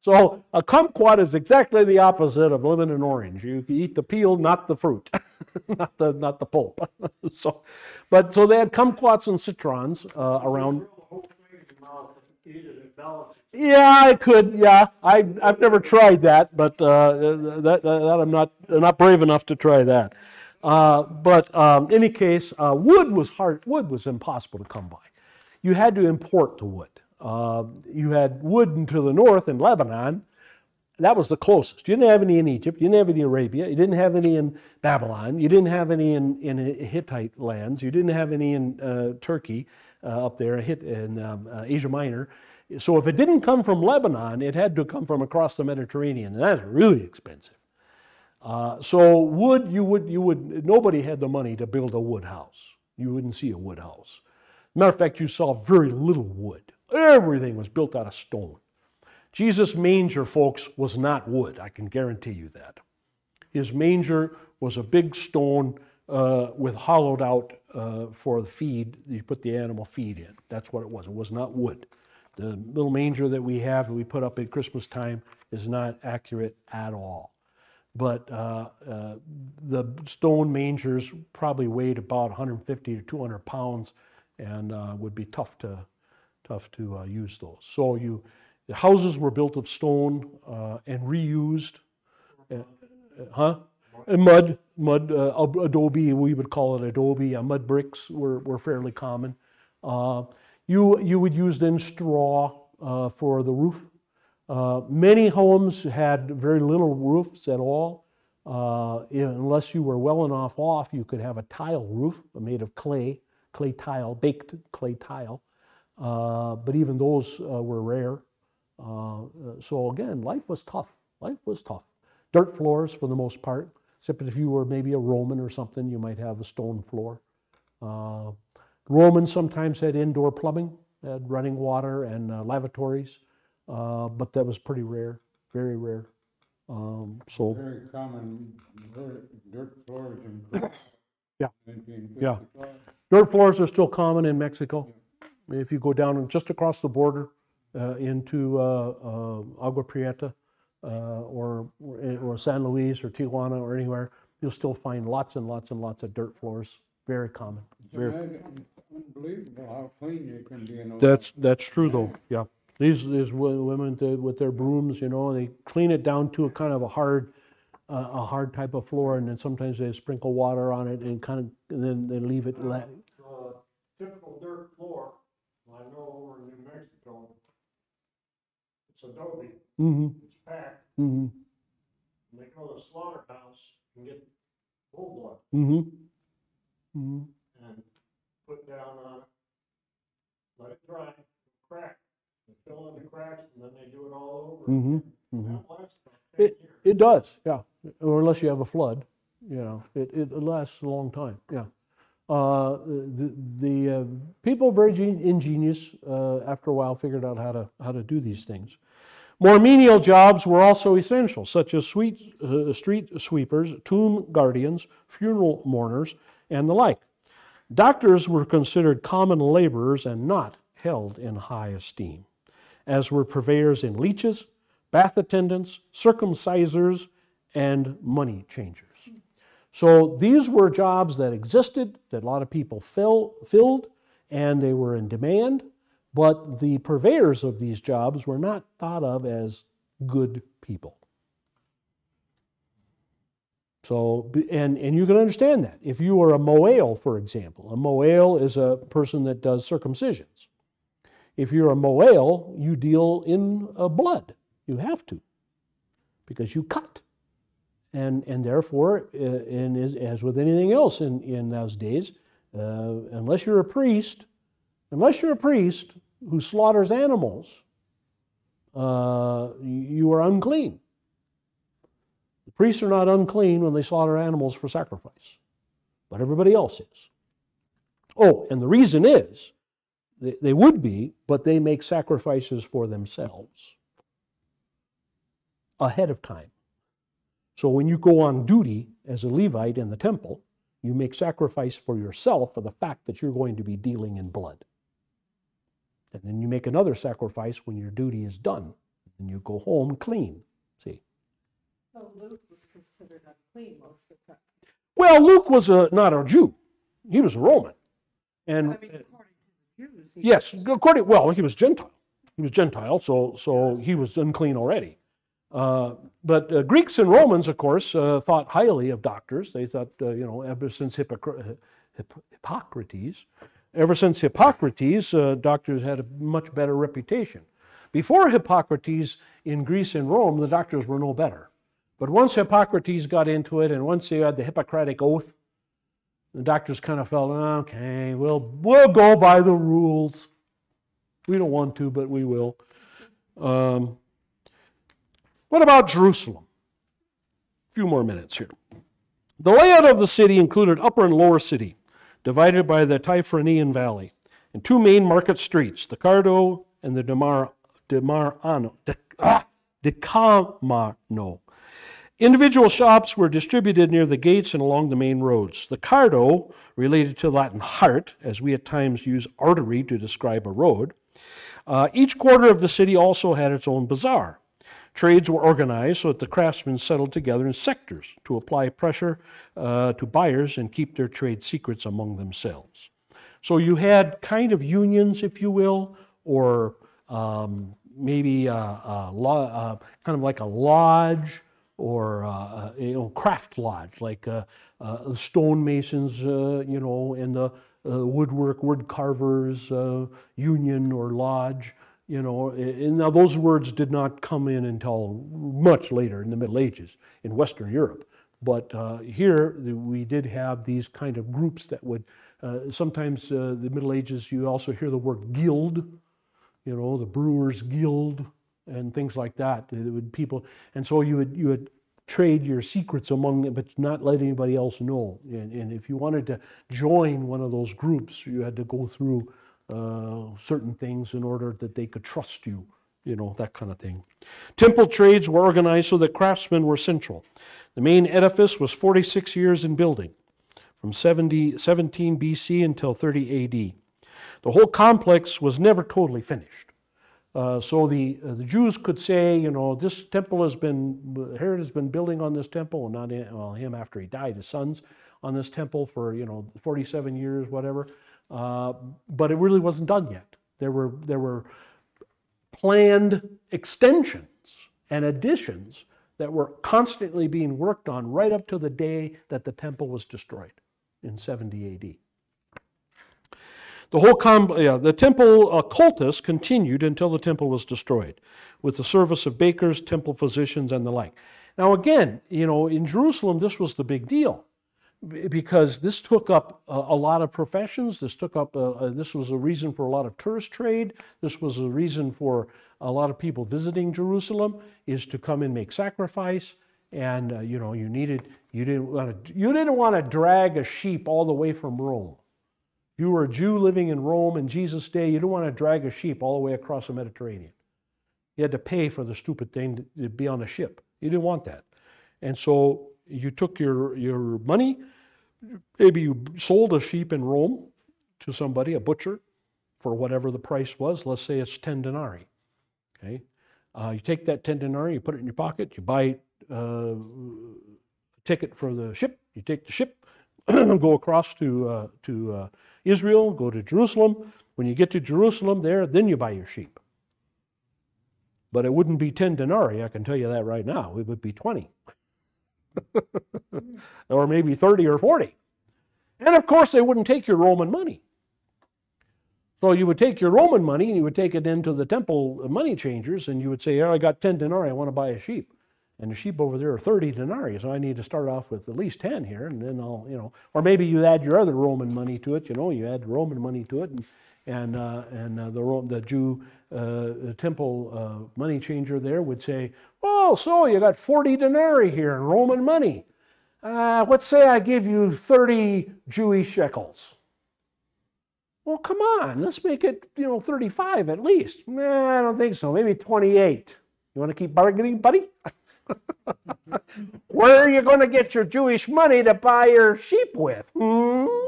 So a kumquat is exactly the opposite of lemon and orange. You eat the peel, not the fruit, not the pulp. So they had kumquats and citrons around. Yeah, I could. Yeah, I've never tried that, but that I'm not brave enough to try that. But in any case, wood was hard. Wood was impossible to come by. You had to import the wood. You had wood to the north in Lebanon. That was the closest. You didn't have any in Egypt. You didn't have any in Arabia. You didn't have any in Babylon. You didn't have any in Hittite lands. You didn't have any in Turkey up there, in Asia Minor. So if it didn't come from Lebanon, it had to come from across the Mediterranean, and that's really expensive. So wood, nobody had the money to build a wood house. You wouldn't see a wood house. Matter of fact, you saw very little wood. Everything was built out of stone. Jesus' manger, folks, was not wood. I can guarantee you that. His manger was a big stone with hollowed out for the feed. You put the animal feed in. That's what it was. It was not wood. The little manger that we have, that we put up at Christmas time, is not accurate at all. But the stone mangers probably weighed about 150 to 200 pounds, and would be tough to use those. So the houses were built of stone and reused. And mud, adobe, we would call it adobe. Mud bricks were fairly common. You would use then straw for the roof. Many homes had very little roofs at all. Unless you were well enough off, you could have a tile roof made of clay tile, baked clay tile. But even those were rare. So again, life was tough. Life was tough. Dirt floors for the most part, except if you were maybe a Roman or something, you might have a stone floor. Romans sometimes had indoor plumbing, had running water and lavatories, but that was pretty rare, very rare. So Very common dirt floors in Yeah. 1955. dirt floors are still common in Mexico. If you go down and just across the border into Agua Prieta or San Luis or Tijuana or anywhere, you'll still find lots and lots and lots of dirt floors. Very common. Very, Unbelievable how clean you can be in those. that's true though. Yeah, these women with their brooms, you know, they clean it down to a kind of a hard type of floor, and then sometimes they sprinkle water on it and then they leave it. Typical dirt floor, I know over in New Mexico, it's adobe, Mm-hmm. it's packed, Mm-hmm. and they go to the slaughterhouse and get bull blood Mm-hmm. Mm-hmm. and put down on it, let it dry, crack, and fill in the cracks, and then they do it all over. Mm-hmm. again. Mm-hmm. That lasts about 10 years. It does, yeah. Or unless you have a flood, you know, it lasts a long time. Yeah. The people very ingenious after a while figured out how to do these things. More menial jobs were also essential, such as street sweepers, tomb guardians, funeral mourners, and the like. Doctors were considered common laborers and not held in high esteem, as were purveyors in leeches, bath attendants, circumcisers, and money changers. So these were jobs that existed, that a lot of people filled, and they were in demand, but the purveyors of these jobs were not thought of as good people. So, and you can understand that. If you are a moel, for example, a moel is a person that does circumcisions. If you're a moel, you deal in blood. You have to, because you cut. And therefore, as with anything else in those days, unless you're a priest who slaughters animals, you are unclean. The priests are not unclean when they slaughter animals for sacrifice, but everybody else is. Oh, and the reason is, they would be, but they make sacrifices for themselves ahead of time. So when you go on duty as a Levite in the temple, you make sacrifice for yourself for the fact that you're going to be dealing in blood. And then you make another sacrifice when your duty is done, and you go home clean. See? So Luke was considered unclean most of the time. Well, Luke was not a Jew; he was a Roman, and I mean, according to the Jews. yes, he was Gentile. He was Gentile, so he was unclean already. But Greeks and Romans, of course, thought highly of doctors. They thought, ever since Hippocrates, doctors had a much better reputation. Before Hippocrates, in Greece and Rome, the doctors were no better. But once Hippocrates got into it, and once they had the Hippocratic Oath, the doctors kind of felt, okay, we'll go by the rules. We don't want to, but we will. What about Jerusalem? A few more minutes here. The layout of the city included upper and lower city, divided by the Tifranian Valley, and two main market streets, the Cardo and the Decamano. Individual shops were distributed near the gates and along the main roads. The Cardo, related to Latin heart, as we at times use artery to describe a road. Each quarter of the city also had its own bazaar. Trades were organized so that the craftsmen settled together in sectors to apply pressure to buyers and keep their trade secrets among themselves. So you had kind of unions, if you will, or maybe kind of like a lodge, or craft lodge, like stonemasons, and the wood carvers union or lodge. And now those words did not come in until much later in the Middle Ages in Western Europe. But here we did have these kind of groups that would, sometimes the Middle Ages you also hear the word guild, the Brewers Guild, and things like that. And so you would trade your secrets among them, but not let anybody else know. And if you wanted to join one of those groups, you had to go through certain things in order that they could trust you, that kind of thing. Temple trades were organized so that craftsmen were central. The main edifice was 46 years in building, from 17 BC until 30 AD. The whole complex was never totally finished. So the Jews could say, this temple Herod has been building on this temple, and him after he died, his sons, on this temple for 47 years, whatever. But it really wasn't done yet. There were planned extensions and additions that were constantly being worked on right up to the day that the temple was destroyed in 70 AD. The temple cultus continued until the temple was destroyed, with the service of bakers, temple physicians, and the like. Now again, in Jerusalem, this was the big deal, because this took up a lot of professions. This was a reason for a lot of tourist trade. This was a reason for a lot of people visiting Jerusalem, is to come and make sacrifice. And you didn't want to drag a sheep all the way from Rome. You were a Jew living in Rome in Jesus' day, you didn't want to drag a sheep all the way across the Mediterranean. You had to pay for the stupid thing to be on a ship. You didn't want that. And so you took your money, maybe you sold a sheep in Rome to somebody, a butcher, for whatever the price was. Let's say it's 10 denarii. Okay? You take that 10 denarii, you put it in your pocket, you buy a ticket for the ship, you take the ship, go across to Israel, go to Jerusalem. When you get to Jerusalem then you buy your sheep. But it wouldn't be 10 denarii, I can tell you that right now. It would be 20. Or maybe 30 or 40. And of course, they wouldn't take your Roman money. So you would take your Roman money and you would take it into the temple money changers, and you would say, "Here, I got 10 denarii, I want to buy a sheep. And the sheep over there are 30 denarii, so I need to start off with at least 10 here, and then I'll, or maybe you add your other Roman money to it, you add Roman money to it, and the Jew temple money changer there would say, "Oh, so you got 40 denarii here in Roman money. Let's say I give you 30 Jewish shekels." Well, come on, let's make it, 35 at least. Nah, I don't think so, maybe 28. You want to keep bargaining, buddy? Where are you going to get your Jewish money to buy your sheep with? Or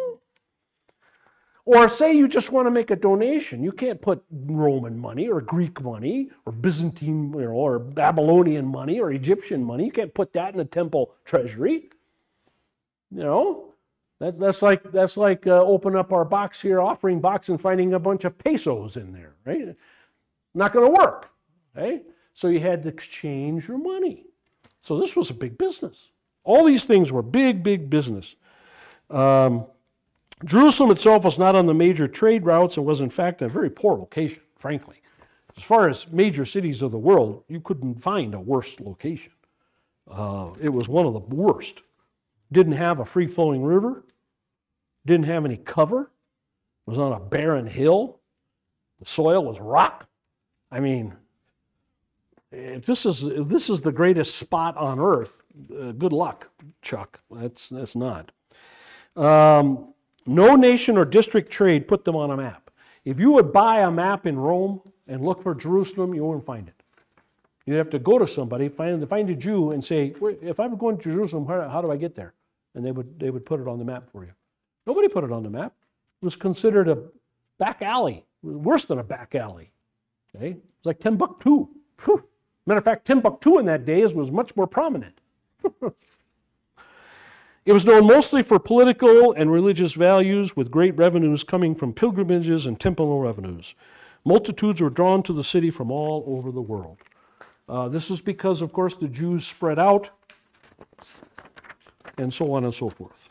say you just want to make a donation. You can't put Roman money or Greek money or Byzantine or Babylonian money or Egyptian money. You can't put that in a temple treasury. That's like open up our box here, offering box, and finding a bunch of pesos in there, right? Not going to work, okay? So you had to exchange your money. So this was a big business. All these things were big, big business. Jerusalem itself was not on the major trade routes and was in fact a very poor location, frankly. As far as major cities of the world, you couldn't find a worse location. It was one of the worst. Didn't have a free-flowing river. Didn't have any cover. It was on a barren hill. The soil was rock. I mean, if this is the greatest spot on earth, good luck, Chuck. That's not. No nation or district trade put them on a map. If you would buy a map in Rome and look for Jerusalem, you wouldn't find it. You'd have to go to somebody, find a Jew, and say, "If I'm going to Jerusalem, how do I get there?" And they would put it on the map for you. Nobody put it on the map. It was considered a back alley, worse than a back alley. Okay, it's like Timbuktu. Whew. Matter of fact, Timbuktu in that day was much more prominent. It was known mostly for political and religious values, with great revenues coming from pilgrimages and temple revenues. Multitudes were drawn to the city from all over the world. This is because, of course, the Jews spread out, and so on and so forth.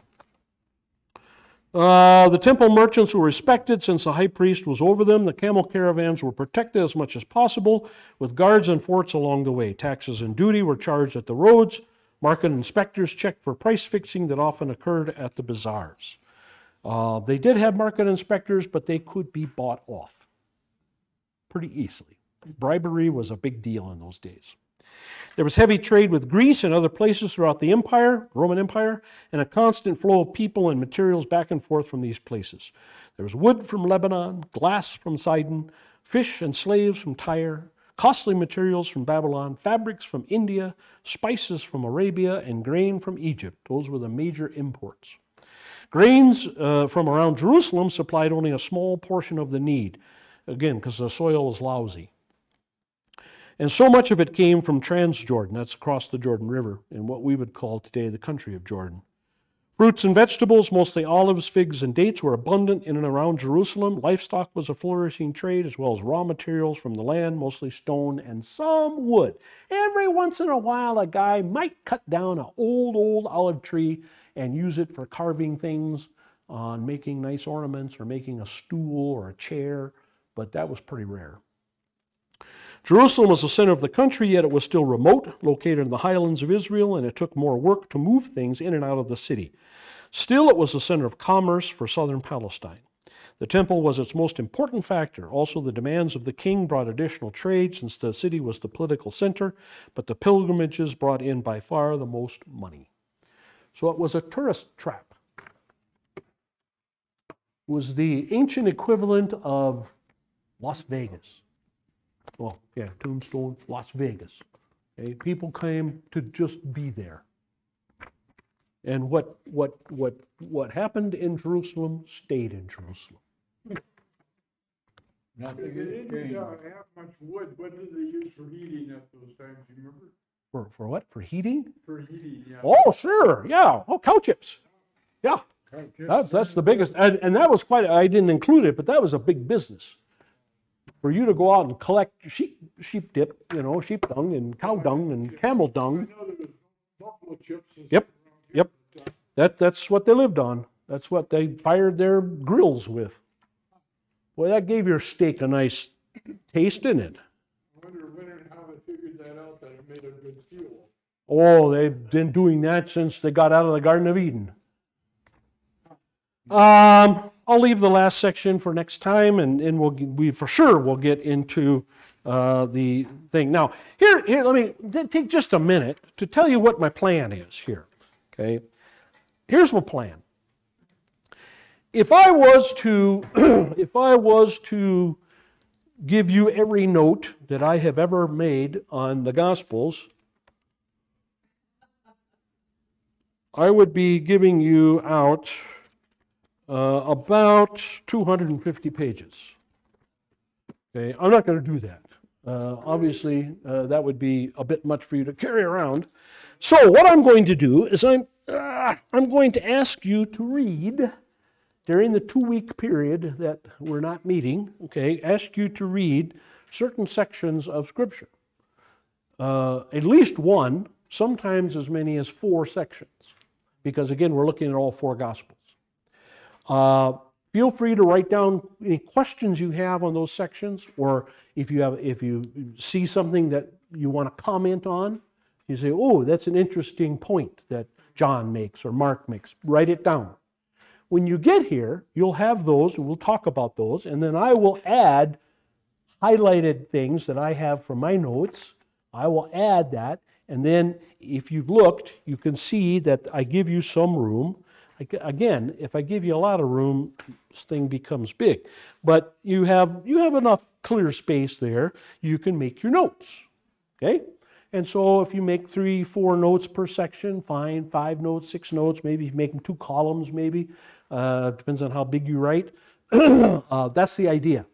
The temple merchants were respected since the high priest was over them. The camel caravans were protected as much as possible, with guards and forts along the way. Taxes and duty were charged at the roads. Market inspectors checked for price fixing that often occurred at the bazaars. They did have market inspectors, but they could be bought off pretty easily. Bribery was a big deal in those days. There was heavy trade with Greece and other places throughout the empire, Roman Empire, and a constant flow of people and materials back and forth from these places. There was wood from Lebanon, glass from Sidon, fish and slaves from Tyre, costly materials from Babylon, fabrics from India, spices from Arabia, and grain from Egypt. Those were the major imports. Grains from around Jerusalem supplied only a small portion of the need, again, because the soil was lousy. And so much of it came from Transjordan, that's across the Jordan River, in what we would call today the country of Jordan. Fruits and vegetables, mostly olives, figs, and dates, were abundant in and around Jerusalem. Livestock was a flourishing trade, as well as raw materials from the land, mostly stone and some wood. Every once in a while, a guy might cut down an old olive tree and use it for carving things, on making nice ornaments, or making a stool or a chair, but that was pretty rare. Jerusalem was the center of the country, yet it was still remote, located in the highlands of Israel, and it took more work to move things in and out of the city. Still, it was the center of commerce for southern Palestine. The temple was its most important factor. Also, the demands of the king brought additional trade, since the city was the political center, but the pilgrimages brought in by far the most money. So it was a tourist trap. It was the ancient equivalent of Las Vegas. Well, yeah, Tombstone, Las Vegas. Okay? People came to just be there. And what happened in Jerusalem stayed in Jerusalem. Nothing They has didn't changed. have much wood. What did they use for heating at those times, you remember? For what? For heating? For heating, yeah. Oh, sure, yeah. Oh, cow chips. Yeah, that's the biggest. And that was quite, I didn't include it, but that was a big business. For you to go out and collect sheep dip, sheep dung and cow dung and camel I dung. know there was buffalo chips. and Yep, stuff around here, yep. but, That's what they lived on. That's what they fired their grills with. Boy, that gave your steak a nice taste in it. I wonder when and how they figured that out, that it made a good fuel. Oh, they've been doing that since they got out of the Garden of Eden. I'll leave the last section for next time, and we for sure will get into the thing. Now, here, let me take just a minute to tell you what my plan is here. Okay, here's my plan. If I was to give you every note that I have ever made on the Gospels, I would be giving you out about 250 pages. Okay, I'm not going to do that. Obviously, that would be a bit much for you to carry around. So what I'm going to do is I'm going to ask you to read during the 2-week period that we're not meeting. Okay, ask you to read certain sections of Scripture. At least one, sometimes as many as 4 sections, because again, we're looking at all 4 Gospels. Feel free to write down any questions you have on those sections, or if you see something that you want to comment on, you say, oh, that's an interesting point that John makes or Mark makes. Write it down. When you get here, you'll have those, and we'll talk about those, and then I will add highlighted things that I have from my notes. I will add that, and then if you've looked, you can see that I give you some room. Again, if I give you a lot of room, this thing becomes big. But you have enough clear space there, you can make your notes. Okay? And so if you make 3, 4 notes per section, fine. 5 notes, 6 notes, maybe you make them 2 columns, maybe. Depends on how big you write. That's the idea.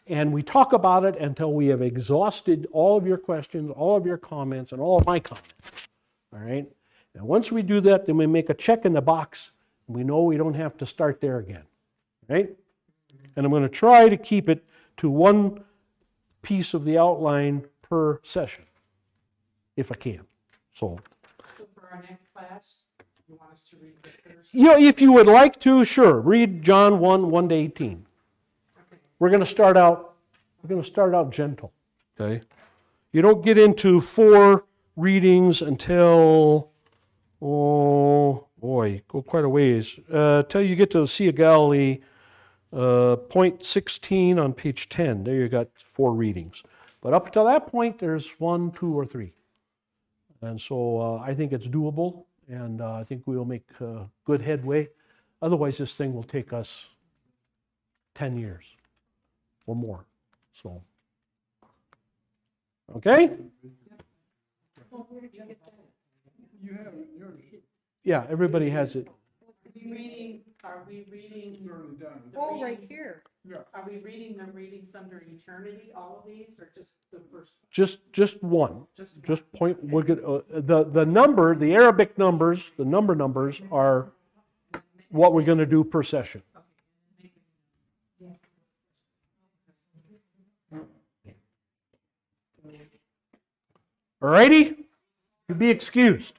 And we talk about it until we have exhausted all of your questions, all of your comments, and all of my comments. All right? And once we do that, then we make a check in the box. We know we don't have to start there again, right? And I'm going to try to keep it to 1 piece of the outline per session, if I can. So for our next class, you want us to read the first? if you would like to, sure. Read John 1 to 18. Okay. We're going to start out gentle, okay? You don't get into 4 readings until, oh boy, go quite a ways. Till you get to the Sea of Galilee, point 16 on page 10. There you got 4 readings. But up to that point, there's 1, 2, or 3. And so I think it's doable, and I think we will make good headway. Otherwise, this thing will take us 10 years or more. So, okay? Well, where did you get that? You have it, yours, Yeah, everybody has it. Are we reading, it's already done. the Oh, right readings- here. Are we reading the readings under eternity, all of these, or just the first? Just one. Just one? Just point. We're good. The number, the Arabic numbers, the number numbers are what we're going to do per session. Alrighty, you be excused.